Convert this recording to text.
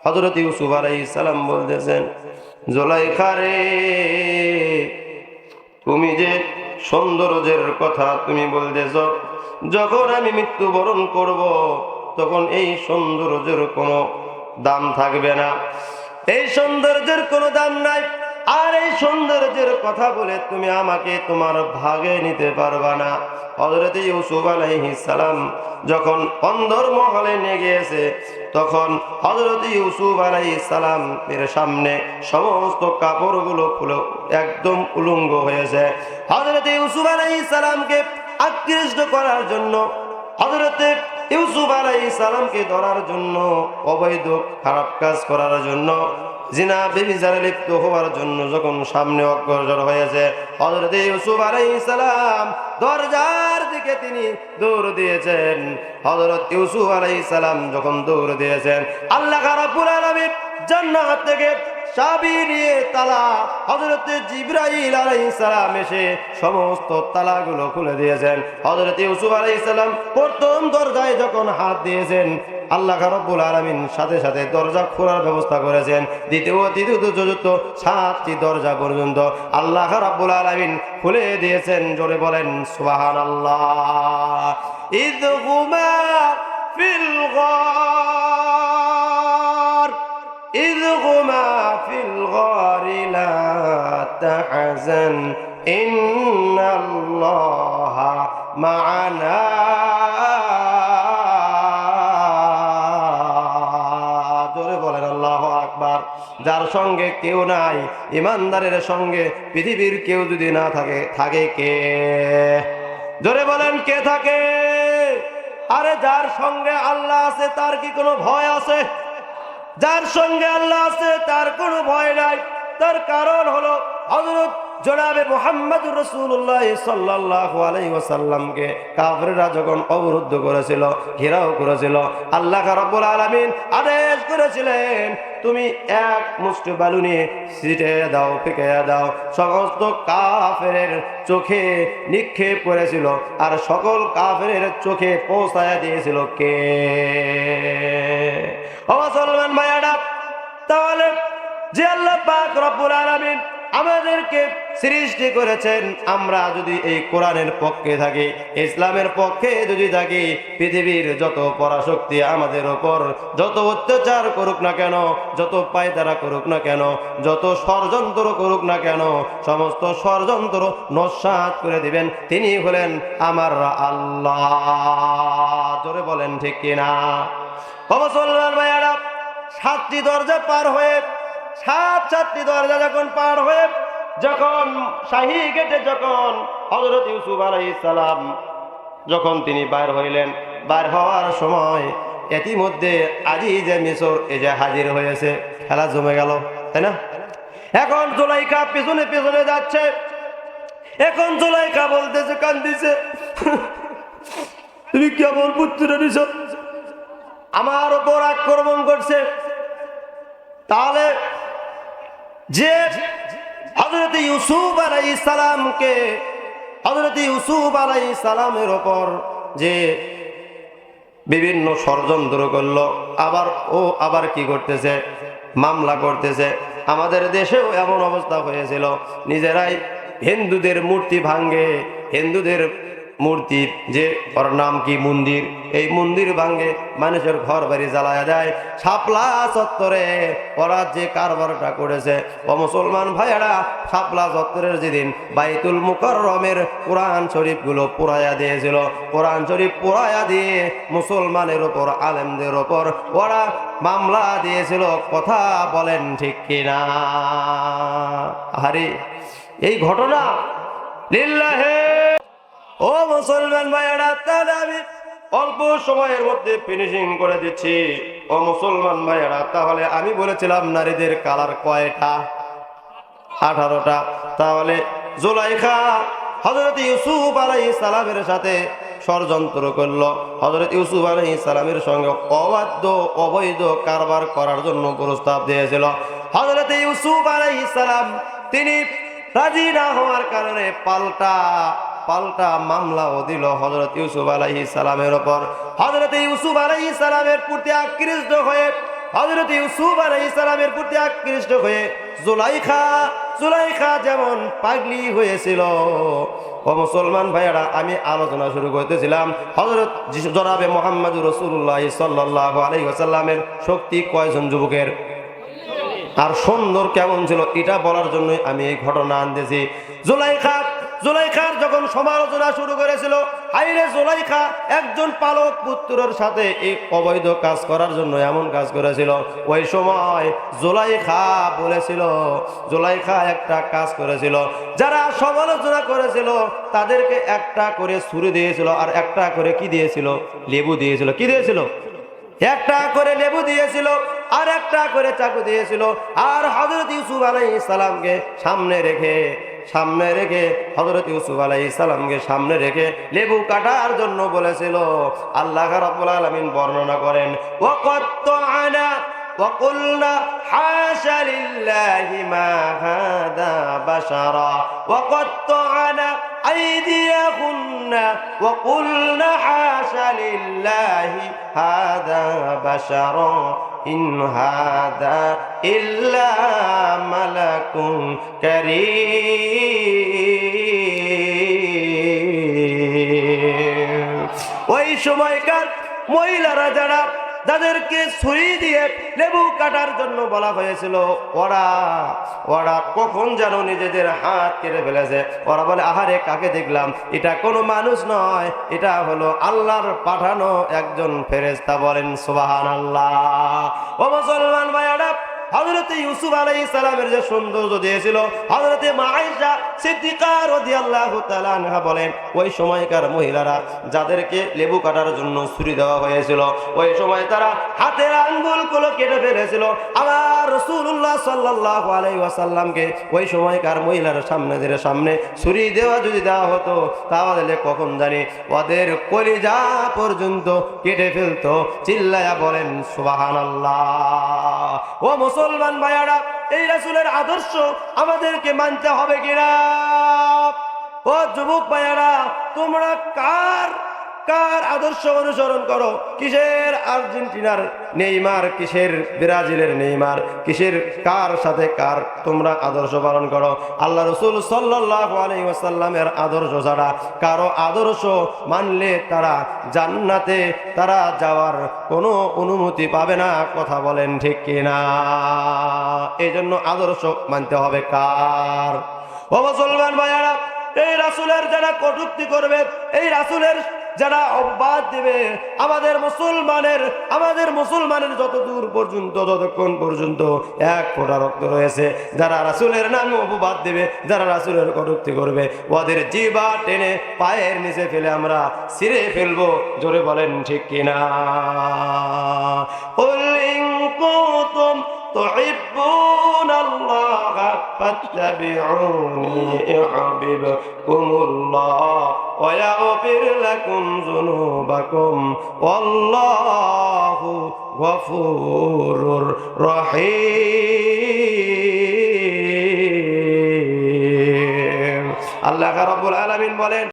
হযরত ইউসুফ আলাইহিস সালাম বলতেছেন, জুলাইখা রে, তুমি যে সৌন্দর্যের কথা তুমি বলতেছ, যখন আমি মৃত্যুবরণ করব তখন এই সৌন্দর্যের কোনো দাম থাকবে না, এই সৌন্দর্যের কোনো দাম নাই। আর এই সৌন্দর্যের কথা বলে তুমি আমাকে তোমার ভাগে নিতে পারবা না। হযরত ইউসুফ আলাইহিস সালাম যখন অন্দরমহলে নিয়ে গিয়েছে, তখন হযরত ইউসুফ আলাইহিস সালাম এর সামনে সমস্ত কাপড়গুলো খুলে একদম উলঙ্গ হয়েছে। হযরত ইউসুফ আলাইহিস সালামকে আকৃষ্ট করার জন্য, হযরত ইউসুফ আলাইহিস সালামকে ধরার জন্য, অবৈধ খারাপ কাজ করার জন্য, জিনা ব্যভিচারে লিপ্ত হওয়ার জন্য যখন সামনে অগ্রসর হয়েছে, হযরত ইউসুফ আলাইহিস সালাম দরজার দিকে তিনি দৌড় দিয়েছেন। হযরত ইউসুফ আলাইহিস সালাম যখন দৌড় দিয়েছেন, আল্লাহ রাব্বুল আলামিন জান্নাত থেকে চাবি নিয়ে তালা, হযরত জিবরাইল আলাইহিস সালাম এসে সমস্ত তালাগুলো খুলে দিয়েছেন। হযরত ইউসুফ আলাইহিস সালাম প্রথম দরজায় যখন হাত দিয়েছেন, আল্লাহ রাব্বুল আলামিন সাথে সাথে দরজা খোলার ব্যবস্থা করেছেন। দ্বিতীয় তৃতীয় চতুর্থ 7টি দরজা পর্যন্ত আল্লাহ রাব্বুল আলামিন খুলে দিয়েছেন। জোরে বলেন সুবহানাল্লাহ। ইযহুমা ফিল গার, ইযহুমা ফিল গারি লা তাহজান ইন্নাল্লাহা মা'ানা। যার সঙ্গে কেউ নাই, ইমানদারের সঙ্গে পৃথিবীর কেউ যদি না থাকে, থাকে কে? জোরে বলেন, কে থাকে? আরে যার সঙ্গে আল্লাহ আছে তার কি কোনো ভয় আছে? যার সঙ্গে আল্লাহ আছে তার কোনো ভয় নাই। তার কারণ হলো হযরত জনাবে মুহাম্মদুর রাসূলুল্লাহ সাল্লাল্লাহু আলাইহি ওয়াসাল্লামকে কাফেররা যখন অবরুদ্ধ করেছিল, ঘেরাও করেছিল, আল্লাহ রাব্বুল আলামিন আদেশ করেছিলেন, তুমি এক মুষ্টি বালু নিয়ে ছিটিয়ে দাও, ফেঁকে দাও। সমস্ত কাফেরের চোখে নিক্ষেপ করেছিল, আর সকল কাফেরের চোখে পৌঁছায়া দিয়েছিল কে? ও মুসলমান ভাইয়ারা, তাহলে যে আল্লাহ পাক রব্বুল আলামিন আমাদেরকে সৃষ্টি করেছেন, আমরা যদি এই কোরআনের পক্ষে থাকি, ইসলামের পক্ষে যদি থাকি, পৃথিবীর যত পরাশক্তি আমাদের ওপর যত অত্যাচার করুক না কেন, যত পায়তারা করুক না কেন, যত ষড়যন্ত্র করুক না কেন, সমস্ত ষড়যন্ত্র নস্যাৎ করে দিবেন তিনি হলেন আমার আল্লাহ। জোরে বলেন ঠিক কিনা? মুসলমান ভাইয়ারা, 7টি দরজা পার হয়ে, 7টি দরজা যখন পার হয়ে, যখন শাহী গেটে যখন হযরত ইউসুফ আলাইহিস সালাম যখন তিনি বাইর হইলেন, বাইর হওয়ার সময় ইতিমধ্যে আজিজে মিশর এসে হাজির হয়েছে। খেলা জমে গেল, তাই না? এখন জুলাইখা পিছনে পিছনে যাচ্ছে। এখন জুলাইখা বলতেছে, কান্দিছে, তুমি কেমন পুত্র নিছ, আমার উপর আক্রমণ করছে। তাহলে যে হযরত ইউসুফ আলাইহিস সালামকে, হযরত ইউসুফ আলাইহিস সালামের উপর যে বিভিন্ন ষড়যন্ত্র করলো, আবার কি করতেছে? মামলা করতেছে। আমাদের দেশেও এমন অবস্থা হয়েছিল, নিজেরাই হিন্দুদের মূর্তি ভাঙ্গে, হিন্দুদের মূর্তি যে ওর নাম কি মন্দির, এই মন্দির ভাঙ্গে মানুষের ঘর বাড়ি জ্বালায়া দেয়। শাপলা চত্বরে ওরা যে কারবারটা করেছে, ও মুসলমান ভাইয়ারা, শাপলা চত্বরের যেদিন বাইতুল মুকাররমের কোরআন শরীফগুলো পোড়াইয়া দিয়েছিল, কোরআন শরীফ পোড়াইয়া দিয়ে মুসলমানের ওপর, আলেমদের ওপর ওরা মামলা দিয়েছিল। কথা বলেন ঠিক কিনা? আরে এই ঘটনা লিল্লাহে। ও মুসলমান ভাইয়ারা, তাহলে আমি অল্প সময়ের মধ্যে ফিনিশিং করে দিচ্ছি। ও মুসলমান ভাইয়ারা, তাহলে আমি বলেছিলাম নারীদের কালার কয়টা? 18টা। তাহলে জুলাইখা হযরত ইউসুফ আলাইহিস সালামের সাথে ষড়যন্ত্র করলো, হযরত ইউসুফ আলাইহিস সালামের সঙ্গে অবৈধ কারবার করার জন্য প্রস্তাব দিয়েছিল। হযরত ইউসুফ আলাইহিস সালাম তিনি রাজি না হওয়ার কারণে পাল্টা মামলাও দিল হযরত ইউসুফ আলাইহিস সালামের উপর। হযরত ইউসুফ আলাইহিস সালামের প্রতি আকৃষ্ট হয়ে হযরত ইউসুফ আলাইহিস সালামের প্রতি আকৃষ্ট হয়ে জুলাইখা যেমন পাগলি হয়েছিল। ও মুসলমান ভাইয়েরা, আমি আলোচনা শুরু করতেছিলাম হযরত জনাবে মুহাম্মদুর রাসূলুল্লাহ সাল্লাল্লাহু আলাইহি ওয়াসাল্লামের শক্তি কয়জন যুবকের আর সুন্দর কেমন ছিল এটা বলার জন্যই আমি এই ঘটনা আনতেছি। জুলাইখার যখন সমালোচনা শুরু করেছিল, আইরে জুলাইখা একজন পালক পুত্রের সাথে এই অবৈধ কাজ করার জন্য এমন কাজ করেছিল। ওই সময় জুলাইখা একটা কাজ করেছিল, যারা সমালোচনা করেছিল তাদেরকে একটা করে ছুরি দিয়েছিল আর একটা করে কি দিয়েছিল, লেবু দিয়েছিল। কি দিয়েছিল? একটা করে লেবু দিয়েছিল আর একটা করে চাকু দিয়েছিল। আর হযরত ইউসুফ আলাইহিস সালামকে সামনে রেখে হযরত ইউসুফ আলাইহিস সালামকে সামনে রেখে লেবু কাটার জন্য বলেছিল। আল্লাহ রাব্বুল আলামিন বর্ণনা করেন, ওয়াকাত্তা'না وقلنا حاش لله ما هذا بشرا وقطعنا أيديهن وقلنا حاش لله هذا بشرا إن هذا إلا ملك كريم। ওই সময়কার মহিলারা যাদেরকে ছুরি দিয়ে লেবু কাটার জন্য বলা হয়েছিল, ওরা কখন যেন নিজেদের হাত কেটে ফেলেছে। ওরা বলে, আহারে কাকে দেখলাম, এটা কোনো মানুষ নয়, এটা হলো আল্লাহর পাঠানো একজন ফেরেশতা। বলেন সুবহানাল্লাহ। ও মুসলমান ভাইরা, হযরত ইউসুফ আলাইহিস সালামের যে সৌন্দর্য দিয়েছিল, হযরত মা আয়েশা সিদ্দিকা রাদিয়াল্লাহু তাআলা আনহা বলেন, ওই সময়কার মহিলারা যাদেরকে লেবু কাটার জন্য ছুরি দেওয়া হয়েছিল, ওই সময় তারা হাতের আঙ্গুলগুলো কেটে ফেলেছিল। আবার রাসূলুল্লাহ সাল্লাল্লাহু আলাইহি ওয়াসাল্লামকে ওই সময়কার মহিলার সামনে ছুরি যদি দেওয়া হতো, তাহলে কখন জানি ওদের কলিজা পর্যন্ত কেটে ফেলতো। চিল্লায়া বলেন সুবহানাল্লাহ। ও মুসলমান ভাইয়ারা, এই রাসূলের আদর্শ আমাদেরকে মানতে হবে কিনা? ও যুবক ভাইয়ারা, তোমরা কার আদর্শ অনুসরণ করো? কিসের আর্জেন্টিনার নেইমার, কিসের ব্রাজিলের নেইমার, কিসের কার সাথে কার তোমরা আদর্শ পালন করো? আল্লাহ রাসূল সাল্লাল্লাহু আলাইহি ওয়াসাল্লামের আদর্শ ছাড়া কারো আদর্শ মানলে তারা জান্নাতে যাওয়ার কোনো অনুমতি পাবে না। কথা বলেন ঠিক কিনা? এই জন্য আদর্শ মানতে হবে কার? ও মুসলমান ভাইয়ারা, এই রাসূলের যারা কটূক্তি করবে, এই রাসূলের যারা অপবাদ দিবে, আমাদের মুসলমানের যতক্ষণ পর্যন্ত এক ফোঁটা রক্ত রয়েছে, যারা রাসূলের নামে অপবাদ দিবে, যারা রাসূলের কটূক্তি করবে, ওদের জিহ্বা টেনে পায়ের নিচে ফেলে আমরা ছিঁড়ে ফেলবো। জোরে বলেন ঠিক কিনা? কুল ইন কুনতুম তুহিব্বুনাল্লাহা ফাত্তাবিউনি ইউহিব্বুকুমুল্লাহ ওয়া ইয়াগফির লাকুম যুনুবাকুম ওয়াল্লাহু গফুরুর রহিম। আল্লাহ রাব্বুল আলামিন বলেন,